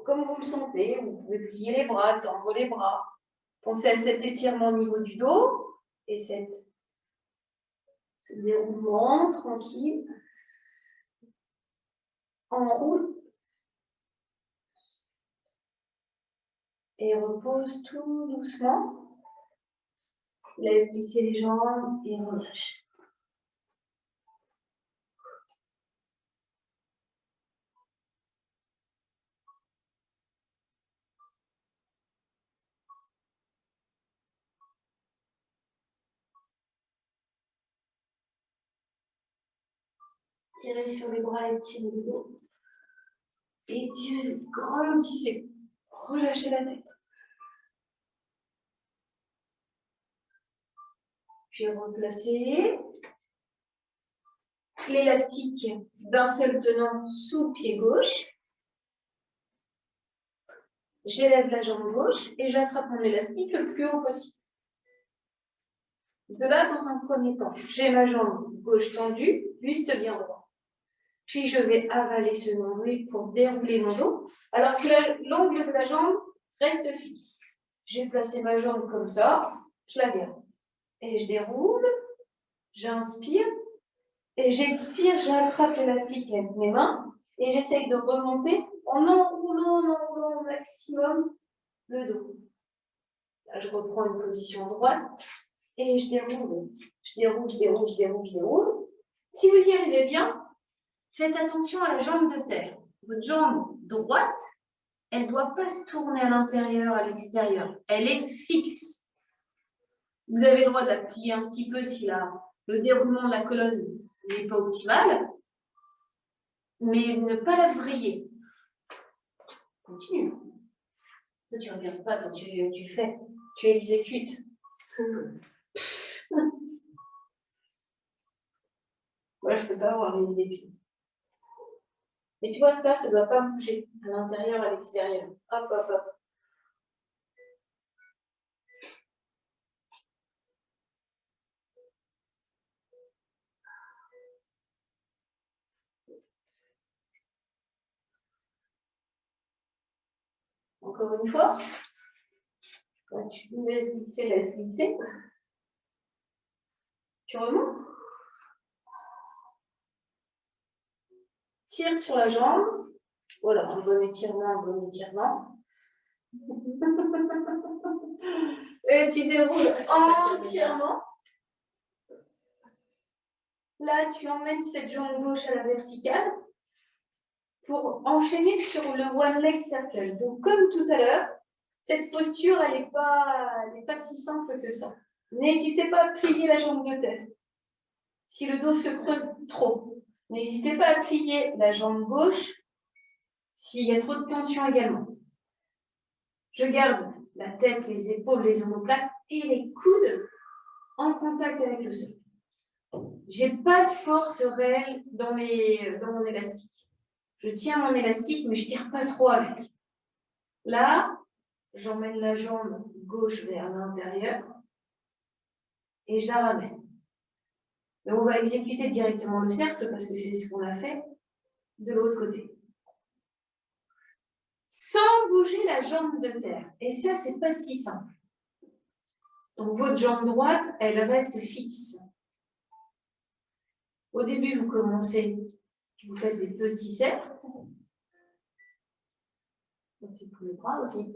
comme vous le sentez. Vous pouvez plier les bras, tendre les bras. Pensez à cet étirement au niveau du dos et ce déroulement tranquille. Enroule. Et repose tout doucement. Laisse glisser les jambes et relâche. Tirez sur les bras, étirez le dos. Étirez, grandissez. Relâchez la tête. Puis replacez l'élastique d'un seul tenant sous le pied gauche. J'élève la jambe gauche et j'attrape mon élastique le plus haut possible. De là, dans un premier temps, j'ai ma jambe gauche tendue, buste bien droit. Puis je vais avaler ce nombril pour dérouler mon dos, alors que l'angle de la jambe reste fixe. J'ai placé ma jambe comme ça, je la garde. Et je déroule, j'inspire, et j'expire, j'attrape l'élastique avec mes mains, et j'essaye de remonter en enroulant au maximum le dos. Là, je reprends une position droite, et je déroule, je déroule, je déroule, je déroule, je déroule. Si vous y arrivez bien, faites attention à la jambe de terre. Votre jambe droite, elle ne doit pas se tourner à l'intérieur, à l'extérieur. Elle est fixe. Vous avez le droit de la plier un petit peu si le déroulement de la colonne n'est pas optimal, mais ne pas la vriller. Continue. Toi, tu ne regardes pas, toi, tu fais, tu exécutes. Moi, je ne peux pas avoir les défis. Et tu vois, ça ne doit pas bouger à l'intérieur, à l'extérieur. Hop, hop, hop. Encore une fois. Là, tu laisses glisser, laisse glisser. Tu remontes. Tire sur la jambe. Voilà, un bon étirement, un bon étirement. Et tu déroules entièrement. Là, tu emmènes cette jambe gauche à la verticale pour enchaîner sur le one leg circle. Donc, comme tout à l'heure, cette posture, elle n'est pas si simple que ça. N'hésitez pas à plier la jambe de terre. Si le dos se creuse trop, n'hésitez pas à plier la jambe gauche s'il y a trop de tension également. Je garde la tête, les épaules, les omoplates et les coudes en contact avec le sol. Je n'ai pas de force réelle dans mon élastique. Je tiens mon élastique, mais je ne tire pas trop avec. Là, j'emmène la jambe gauche vers l'intérieur et je la ramène. Mais on va exécuter directement le cercle parce que c'est ce qu'on a fait de l'autre côté. sans bouger la jambe de terre. Et ça, c'est pas si simple. Donc, votre jambe droite, elle reste fixe. Au début, vous commencez, vous faites des petits cercles. Et puis, pour les bras aussi.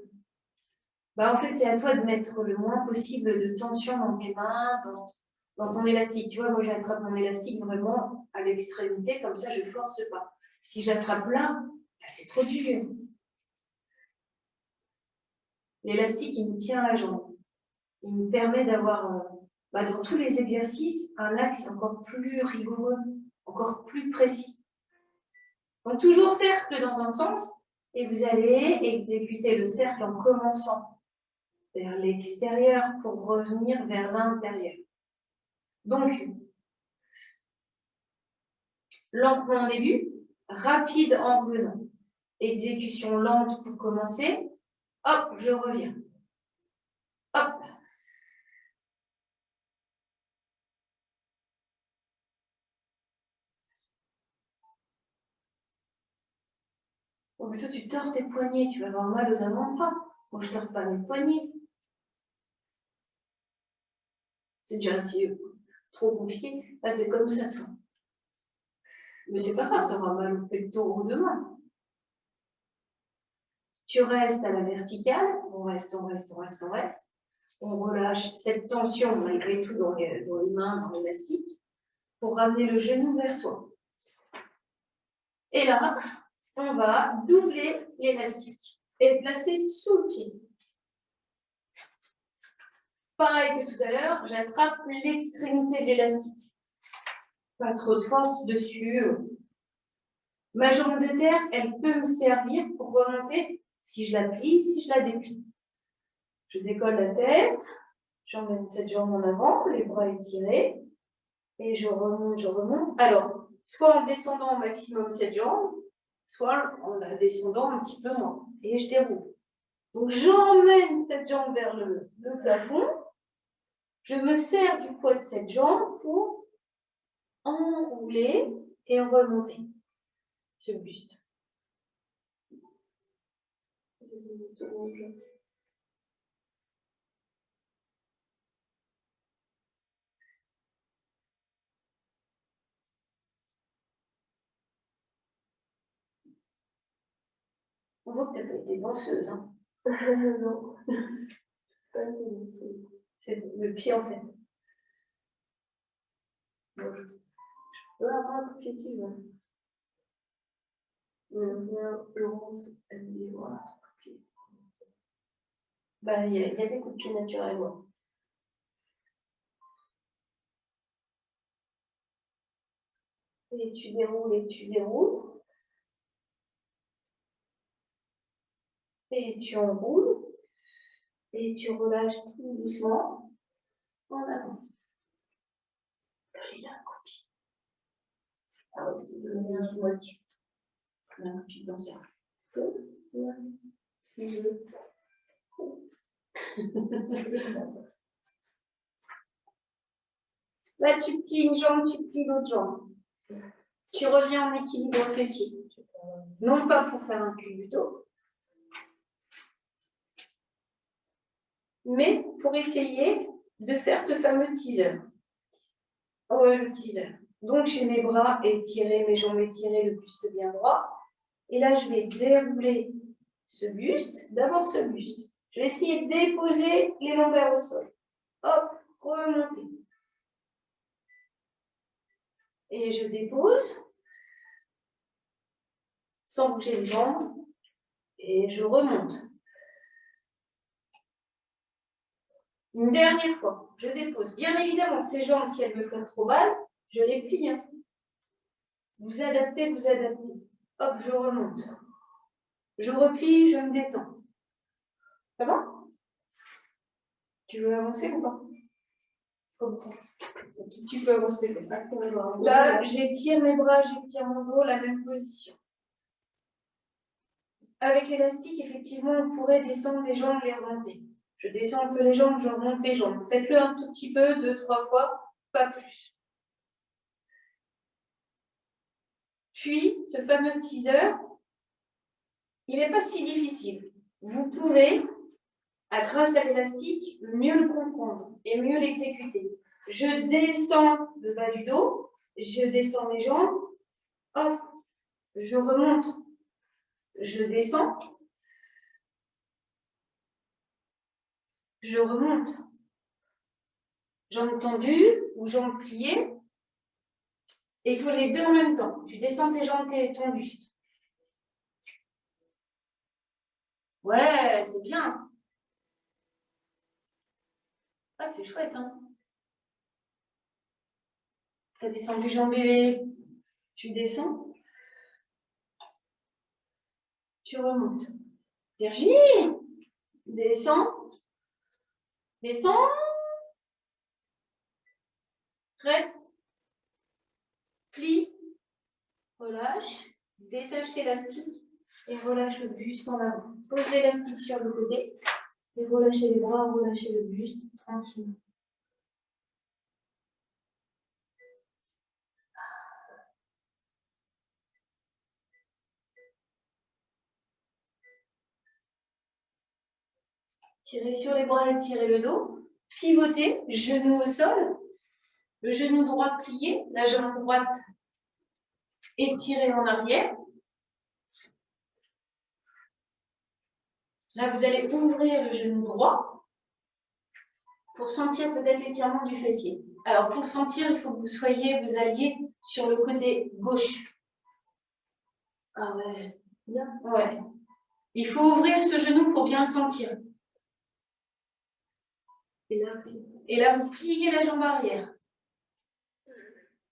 En fait, c'est à toi de mettre le moins possible de tension dans tes mains, dans ton élastique. Tu vois, moi, j'attrape mon élastique vraiment à l'extrémité, comme ça, je ne force pas. Si je l'attrape là, c'est trop dur. L'élastique, il me tient la jambe. Il me permet d'avoir, dans tous les exercices, un axe encore plus rigoureux, encore plus précis. Donc, toujours cercle dans un sens, et vous allez exécuter le cercle en commençant vers l'extérieur pour revenir vers l'intérieur. Donc, lentement au début, rapide en revenant. Exécution lente pour commencer. Hop, je reviens. Hop. Ou plutôt, tu tords tes poignets, tu vas avoir mal aux avant-bras. Moi, je ne tords pas mes poignets. C'est déjà trop compliqué. Là, tu es comme ça, toi. Mais c'est pas grave, tu auras mal aux pectoraux demain. Tu restes à la verticale. On reste. On relâche cette tension, malgré tout, dans les mains, dans l'élastique, pour ramener le genou vers soi. Et là, on va doubler l'élastique et le placer sous le pied. Pareil que tout à l'heure, j'attrape l'extrémité de l'élastique. Pas trop de force dessus. Ma jambe de terre, elle peut me servir pour remonter si je la plie, si je la déplie. Je décolle la tête, j'emmène cette jambe en avant, les bras étirés, et je remonte. Alors, soit en descendant au maximum cette jambe, soit en la descendant un petit peu moins. Et je déroule. Donc, j'emmène cette jambe vers le plafond. Je me sers du poids de cette jambe pour enrouler et remonter ce buste. On voit que tu n'as pas été danseuse. Hein. Non. C'est le pied en fait. Bon, je peux avoir un coup de pied si je veux. Laurence, elle me dit voilà, coup de pied. Il y a des coups de pied naturels, moi. Et tu déroules et tu déroules. Et tu enroules. Et tu relâches tout doucement en avant. Il y a un copie. Ah oui, il y a un smoke. Il y a un copie dans ça. Là, tu plies une jambe, tu plies l'autre jambe. Tu reviens en équilibre fessier. Non pas pour faire un culbuto, mais pour essayer de faire ce fameux teaser. Le teaser. Donc, j'ai mes bras étirés, mes jambes étirées, le buste bien droit. Et là, je vais dérouler ce buste. D'abord, ce buste. Je vais essayer de déposer les lombaires au sol. Hop, remonter. Et je dépose sans bouger les jambes. Et je remonte. Une dernière fois, je dépose. Bien évidemment, ces jambes, si elles me font trop mal, je les plie. Hein. Vous adaptez, vous adaptez. Hop, je remonte. Je replie, je me détends. Ça va? Tu veux avancer ou pas? Comme ça. Tu peux avancer comme ça. Là, j'étire mes bras, j'étire mon dos, la même position. Avec l'élastique, effectivement, on pourrait descendre les jambes, les remonter. Je descends un peu les jambes, je remonte les jambes. Faites-le un tout petit peu, 2-3 fois, pas plus. Puis, ce fameux teaser, il n'est pas si difficile. Vous pouvez, grâce à l'élastique, mieux le comprendre et mieux l'exécuter. Je descends le bas du dos, je descends les jambes, hop, je remonte, je descends, je remonte. Jambes tendues ou jambes pliées. Et il faut les deux en même temps. Tu descends tes jambes et ton buste. Ouais, c'est bien. Ah, c'est chouette, hein. Tu as descendu jambes bébé, tu descends. Tu remontes. Virginie, descends. Descends. Reste. Plie. Relâche. Détache l'élastique et relâche le buste en avant. Pose l'élastique sur le côté et relâchez les bras, relâchez le buste tranquillement. Tirez sur les bras et tirez le dos. Pivotez, genou au sol. Le genou droit plié, la jambe droite étirée en arrière. Là, vous allez ouvrir le genou droit pour sentir peut-être l'étirement du fessier. Alors, pour le sentir, il faut que vous alliez sur le côté gauche. Ah ouais, bien. Ouais. Il faut ouvrir ce genou pour bien sentir. Et là, vous pliez la jambe arrière.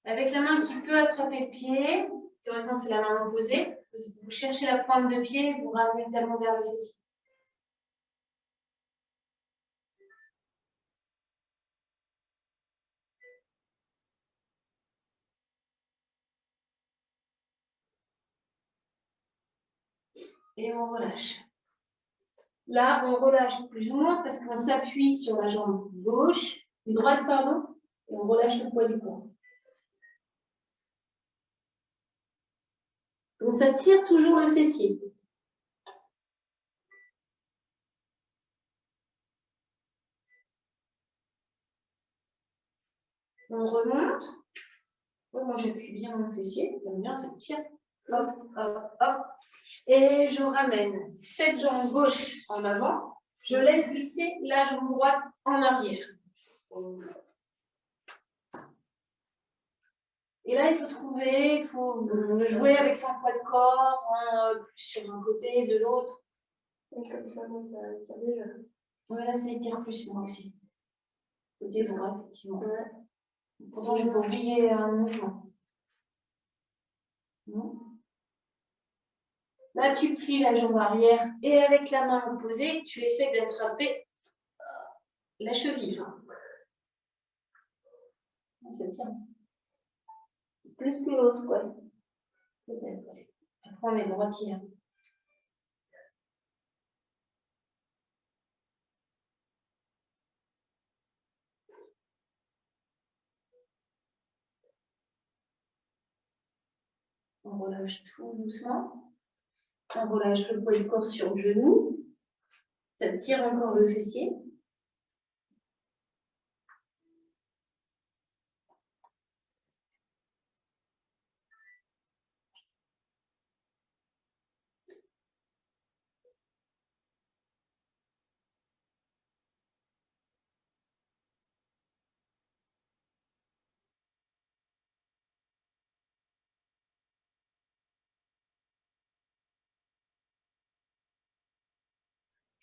Avec la main qui peut attraper le pied, théoriquement c'est la main opposée, vous cherchez la pointe de pied et vous ramenez le talon vers le fessier. Et on relâche. Là, on relâche plus ou moins parce qu'on s'appuie sur la jambe gauche, droite, pardon, et on relâche le poids du corps. Donc ça tire toujours le fessier. On remonte. Ouais, moi j'appuie bien mon fessier, j'aime bien, ça tire. Hop, hop, hop. Et je ramène cette jambe gauche en avant. Je laisse glisser la jambe droite en arrière. Et là, il faut jouer avec son poids de corps, plus sur un côté, de l'autre. Et comme ça tire déjà. Ouais, là, ça étire plus, moi aussi. Côté droit, effectivement. Ouais. Pourtant, je peux oublier un mouvement. Non. Là, tu plies la jambe arrière et avec la main opposée, tu essaies d'attraper la cheville. Ça tient. Plus que l'autre, ouais. Peut-être. Après, on est droitier. On relâche tout doucement. On relâche le poids du corps sur le genou. Ça tire encore le fessier.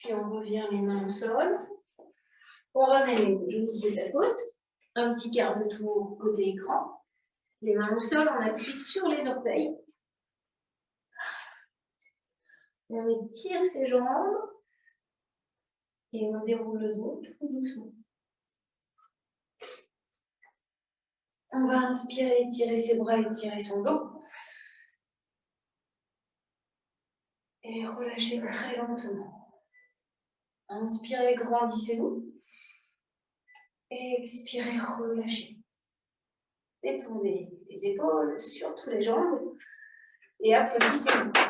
Puis on revient les mains au sol. On ramène les genoux côte à côte. Un petit quart de tour côté écran. Les mains au sol, on appuie sur les orteils. On étire ses jambes. Et on déroule le dos tout doucement. On va inspirer, étirer ses bras, étirer son dos. Et relâcher très lentement. Inspirez, grandissez-vous. Expirez, relâchez. Détendez les épaules, surtout les jambes. Et applaudissez-vous.